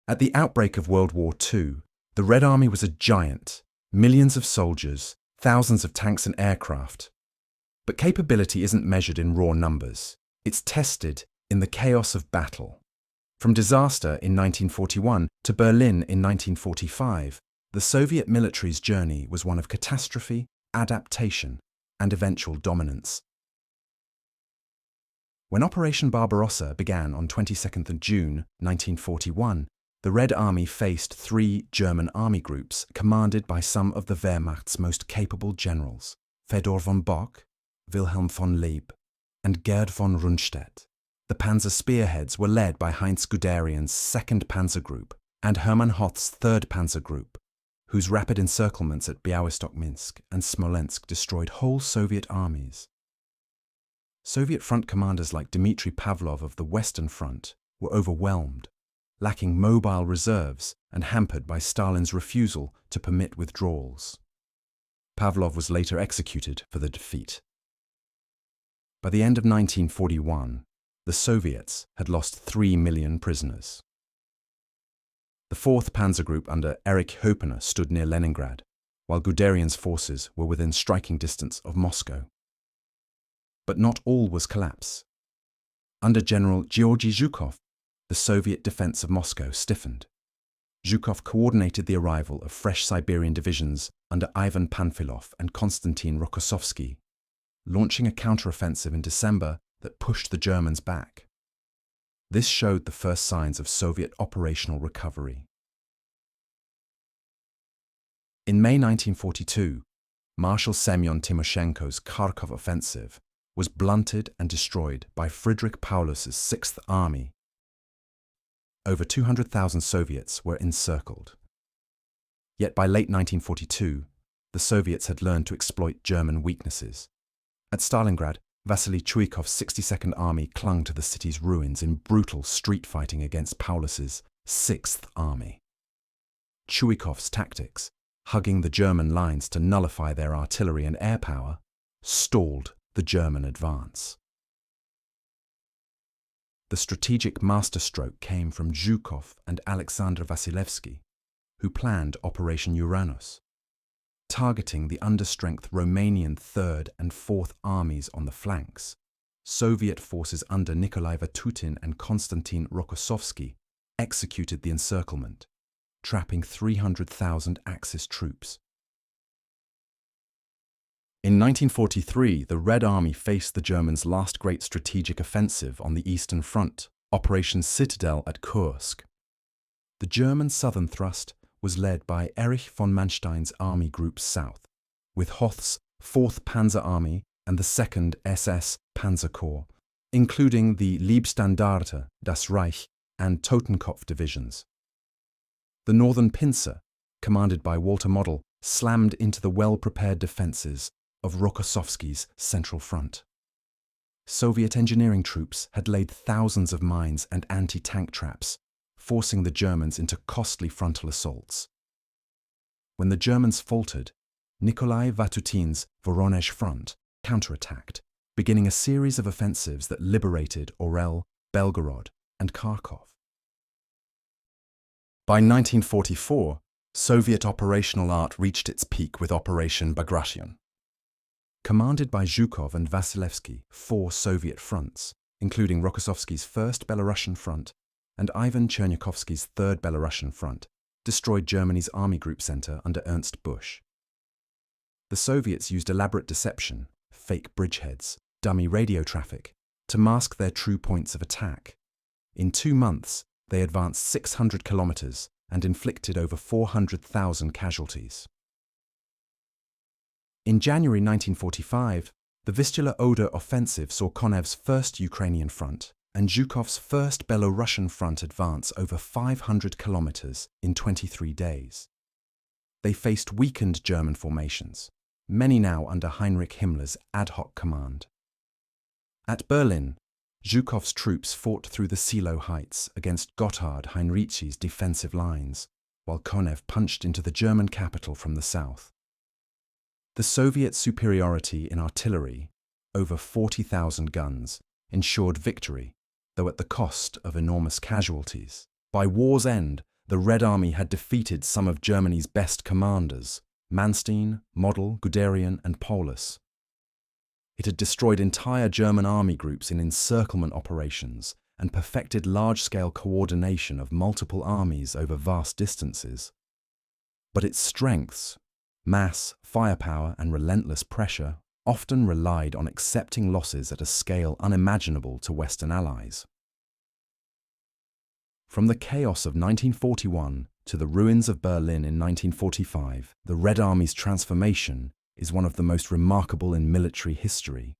At the outbreak of World War II, the Red Army was a giant, millions of soldiers, thousands of tanks and aircraft. But capability isn't measured in raw numbers. It's tested in the chaos of battle. From disaster in 1941 to Berlin in 1945, the Soviet military's journey was one of catastrophe, adaptation, and eventual dominance. When Operation Barbarossa began on 22nd of June 1941, the Red Army faced 3 German army groups commanded by some of the Wehrmacht's most capable generals, Fedor von Bock, Wilhelm von Leeb, and Gerd von Rundstedt. The panzer spearheads were led by Heinz Guderian's 2nd Panzer Group and Hermann Hoth's 3rd Panzer Group, whose rapid encirclements at Białystok-Minsk and Smolensk destroyed whole Soviet armies. Soviet front commanders like Dmitry Pavlov of the Western Front were overwhelmed, lacking mobile reserves and hampered by Stalin's refusal to permit withdrawals. Pavlov was later executed for the defeat. By the end of 1941, the Soviets had lost 3 million prisoners. The 4th Panzer Group under Erich Höpner stood near Leningrad, while Guderian's forces were within striking distance of Moscow. But not all was collapse. Under General Georgy Zhukov, the Soviet defense of Moscow stiffened. Zhukov coordinated the arrival of fresh Siberian divisions under Ivan Panfilov and Konstantin Rokossovsky, launching a counteroffensive in December that pushed the Germans back. This showed the first signs of Soviet operational recovery. In May 1942, Marshal Semyon Timoshenko's Kharkov offensive was blunted and destroyed by Friedrich Paulus's 6th Army. Over 200,000 Soviets were encircled. Yet by late 1942, the Soviets had learned to exploit German weaknesses. At Stalingrad, Vasily Chuikov's 62nd Army clung to the city's ruins in brutal street fighting against Paulus's 6th Army. Chuikov's tactics, hugging the German lines to nullify their artillery and air power, stalled the German advance. The strategic masterstroke came from Zhukov and Alexander Vasilevsky, who planned Operation Uranus, targeting the understrength Romanian 3rd and 4th Armies on the flanks. Soviet forces under Nikolai Vatutin and Konstantin Rokossovsky executed the encirclement, trapping 300,000 Axis troops. In 1943, the Red Army faced the Germans' last great strategic offensive on the Eastern Front, Operation Citadel at Kursk. The German southern thrust was led by Erich von Manstein's Army Group South, with Hoth's 4th Panzer Army and the 2nd SS Panzer Corps, including the Leibstandarte, Das Reich, and Totenkopf divisions. The Northern Pincer, commanded by Walter Model, slammed into the well-prepared defences of Rokossovsky's Central Front. Soviet engineering troops had laid thousands of mines and anti-tank traps, forcing the Germans into costly frontal assaults. When the Germans faltered, Nikolai Vatutin's Voronezh Front counterattacked, beginning a series of offensives that liberated Orel, Belgorod, and Kharkov. By 1944, Soviet operational art reached its peak with Operation Bagration. Commanded by Zhukov and Vasilevsky, 4 Soviet fronts, including Rokossovsky's 1st Belarusian Front and Ivan Chernyakovsky's 3rd Belarusian Front, destroyed Germany's Army Group Center under Ernst Busch. The Soviets used elaborate deception, fake bridgeheads, dummy radio traffic, to mask their true points of attack. In 2 months, they advanced 600 kilometers and inflicted over 400,000 casualties. In January 1945, the Vistula-Oder offensive saw Konev's 1st Ukrainian front and Zhukov's 1st Belarusian front advance over 500 kilometers in 23 days. They faced weakened German formations, many now under Heinrich Himmler's ad hoc command. At Berlin, Zhukov's troops fought through the Silo Heights against Gotthard Heinrich's defensive lines, while Konev punched into the German capital from the south. The Soviet superiority in artillery, over 40,000 guns, ensured victory, though at the cost of enormous casualties. By war's end, the Red Army had defeated some of Germany's best commanders, Manstein, Model, Guderian, and Paulus. It had destroyed entire German army groups in encirclement operations and perfected large-scale coordination of multiple armies over vast distances. But its strengths, mass, firepower, and relentless pressure, often relied on accepting losses at a scale unimaginable to Western allies. From the chaos of 1941 to the ruins of Berlin in 1945, the Red Army's transformation is one of the most remarkable in military history.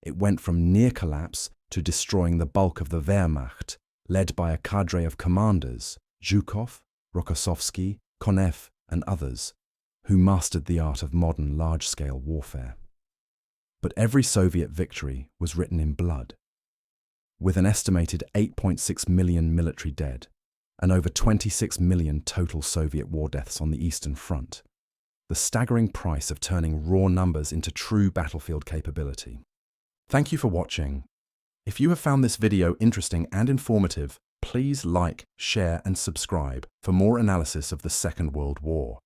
It went from near collapse to destroying the bulk of the Wehrmacht, led by a cadre of commanders, Zhukov, Rokossovsky, Konev, and others, who mastered the art of modern large-scale warfare. But every Soviet victory was written in blood. With an estimated 8.6 million military dead and over 26 million total Soviet war deaths on the Eastern Front, the staggering price of turning raw numbers into true battlefield capability. Thank you for watching. If you have found this video interesting and informative, please like, share, and subscribe for more analysis of the Second World War.